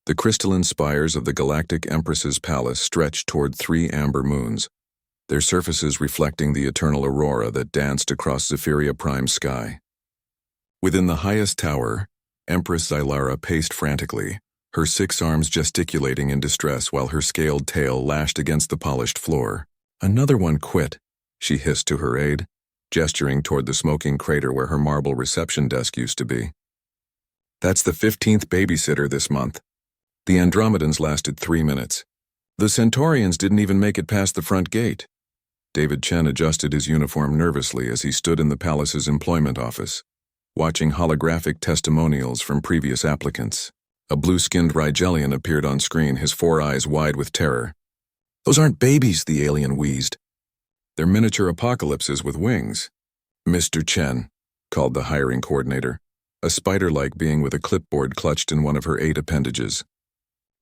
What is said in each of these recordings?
The crystalline spires of the galactic Empress's palace stretched toward 3 amber moons, their surfaces reflecting the eternal aurora that danced across Zephyria Prime's sky. Within the highest tower, Empress Xylara paced frantically, her 6 arms gesticulating in distress while her scaled tail lashed against the polished floor. "Another one quit," she hissed to her aide, gesturing toward the smoking crater where her marble reception desk used to be. "That's the 15th babysitter this month." The Andromedans lasted 3 minutes. The Centaurians didn't even make it past the front gate. David Chen adjusted his uniform nervously as he stood in the palace's employment office, watching holographic testimonials from previous applicants. A blue-skinned Rigelian appeared on screen, his 4 eyes wide with terror. "Those aren't babies," the alien wheezed. "They're miniature apocalypses with wings." "Mr. Chen," called the hiring coordinator, a spider-like being with a clipboard clutched in one of her 8 appendages.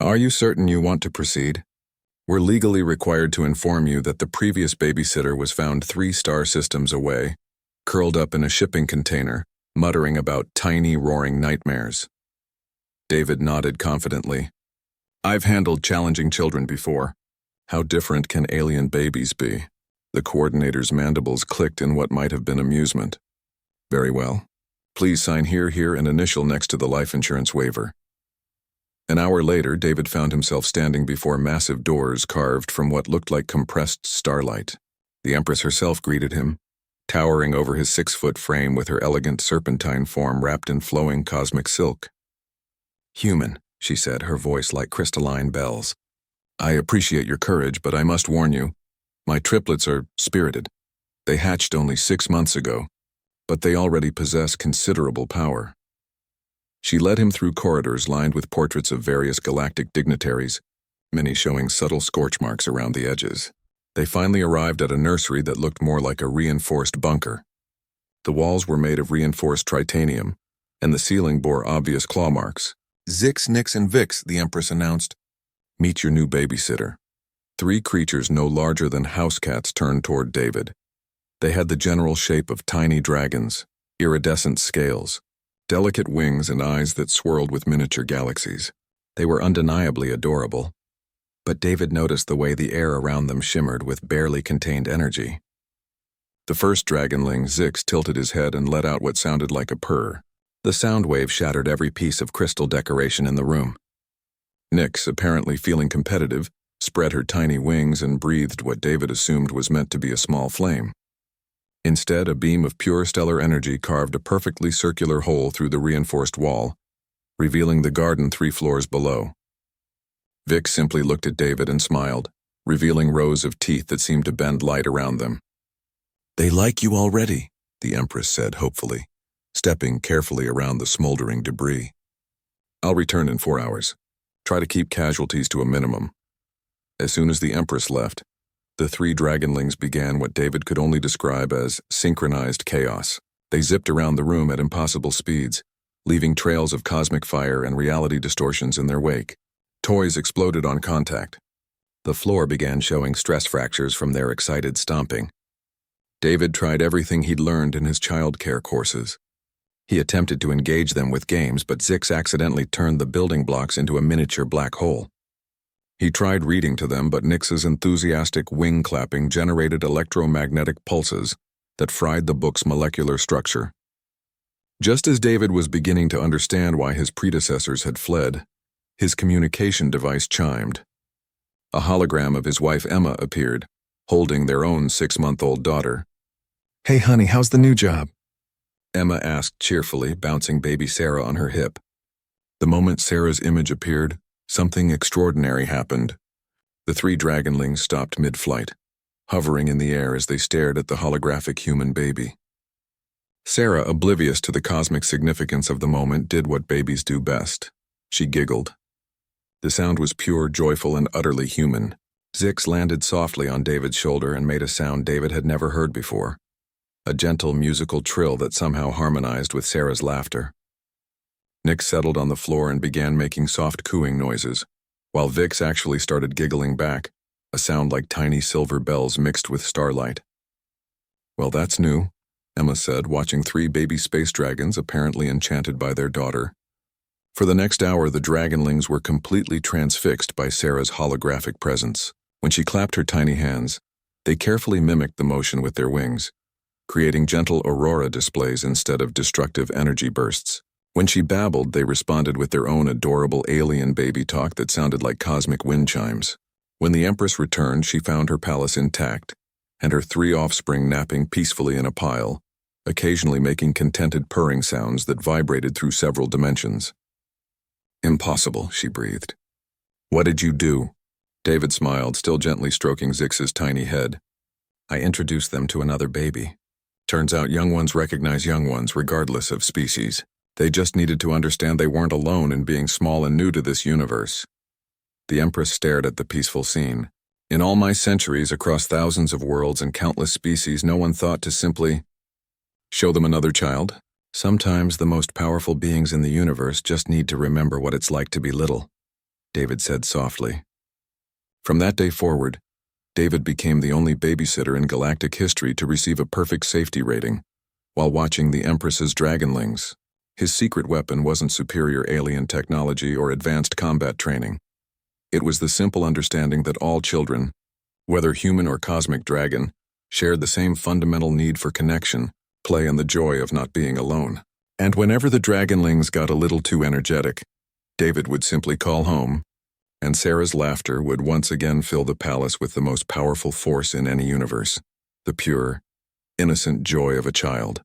"Are you certain you want to proceed? We're legally required to inform you that the previous babysitter was found 3 star systems away, curled up in a shipping container, muttering about tiny, roaring nightmares." David nodded confidently. "I've handled challenging children before. How different can alien babies be?" The coordinator's mandibles clicked in what might have been amusement. "Very well. Please sign here, and initial next to the life insurance waiver." An hour later, David found himself standing before massive doors carved from what looked like compressed starlight. The Empress herself greeted him, towering over his 6-foot frame with her elegant serpentine form wrapped in flowing cosmic silk. "Human," she said, her voice like crystalline bells. "I appreciate your courage, but I must warn you, my triplets are spirited. They hatched only 6 months ago, but they already possess considerable power." She led him through corridors lined with portraits of various galactic dignitaries, many showing subtle scorch marks around the edges. They finally arrived at a nursery that looked more like a reinforced bunker. The walls were made of reinforced tritanium, and the ceiling bore obvious claw marks. "Zix, Nix, and Vix," the Empress announced. "Meet your new babysitter." 3 creatures no larger than house cats turned toward David. They had the general shape of tiny dragons, iridescent scales, delicate wings and eyes that swirled with miniature galaxies. They were undeniably adorable, but David noticed the way the air around them shimmered with barely contained energy. The first dragonling, Zix, tilted his head and let out what sounded like a purr. The sound wave shattered every piece of crystal decoration in the room. Nyx, apparently feeling competitive, spread her tiny wings and breathed what David assumed was meant to be a small flame. Instead, a beam of pure stellar energy carved a perfectly circular hole through the reinforced wall, revealing the garden 3 floors below. Vic simply looked at David and smiled, revealing rows of teeth that seemed to bend light around them. "They like you already," the Empress said hopefully, stepping carefully around the smoldering debris. "I'll return in 4 hours. Try to keep casualties to a minimum." As soon as the Empress left, the 3 dragonlings began what David could only describe as synchronized chaos. They zipped around the room at impossible speeds, leaving trails of cosmic fire and reality distortions in their wake. Toys exploded on contact. The floor began showing stress fractures from their excited stomping. David tried everything he'd learned in his childcare courses. He attempted to engage them with games, but Zix accidentally turned the building blocks into a miniature black hole. He tried reading to them, but Nyx's enthusiastic wing clapping generated electromagnetic pulses that fried the book's molecular structure. Just as David was beginning to understand why his predecessors had fled, his communication device chimed. A hologram of his wife Emma appeared, holding their own 6-month-old daughter. "Hey honey, how's the new job?" Emma asked cheerfully, bouncing baby Sarah on her hip. The moment Sarah's image appeared, something extraordinary happened. The 3 dragonlings stopped mid-flight, hovering in the air as they stared at the holographic human baby. Sarah, oblivious to the cosmic significance of the moment, did what babies do best. She giggled. The sound was pure, joyful, and utterly human. Zix landed softly on David's shoulder and made a sound David had never heard before. A gentle musical trill that somehow harmonized with Sarah's laughter. Nyx settled on the floor and began making soft cooing noises, while Vix actually started giggling back, a sound like tiny silver bells mixed with starlight. "Well, that's new," Emma said, watching 3 baby space dragons apparently enchanted by their daughter. For the next hour, the dragonlings were completely transfixed by Sarah's holographic presence. When she clapped her tiny hands, they carefully mimicked the motion with their wings, creating gentle aurora displays instead of destructive energy bursts. When she babbled, they responded with their own adorable alien baby talk that sounded like cosmic wind chimes. When the Empress returned, she found her palace intact, and her 3 offspring napping peacefully in a pile, occasionally making contented purring sounds that vibrated through several dimensions. "Impossible," she breathed. "What did you do?" David smiled, still gently stroking Zix's tiny head. "I introduced them to another baby. Turns out young ones recognize young ones regardless of species. They just needed to understand they weren't alone in being small and new to this universe." The Empress stared at the peaceful scene. "In all my centuries, across thousands of worlds and countless species, no one thought to simply show them another child? Sometimes the most powerful beings in the universe just need to remember what it's like to be little," David said softly. From that day forward, David became the only babysitter in galactic history to receive a perfect safety rating while watching the Empress's dragonlings. His secret weapon wasn't superior alien technology or advanced combat training. It was the simple understanding that all children, whether human or cosmic dragon, shared the same fundamental need for connection, play, and the joy of not being alone. And whenever the dragonlings got a little too energetic, David would simply call home, and Sarah's laughter would once again fill the palace with the most powerful force in any universe, the pure, innocent joy of a child.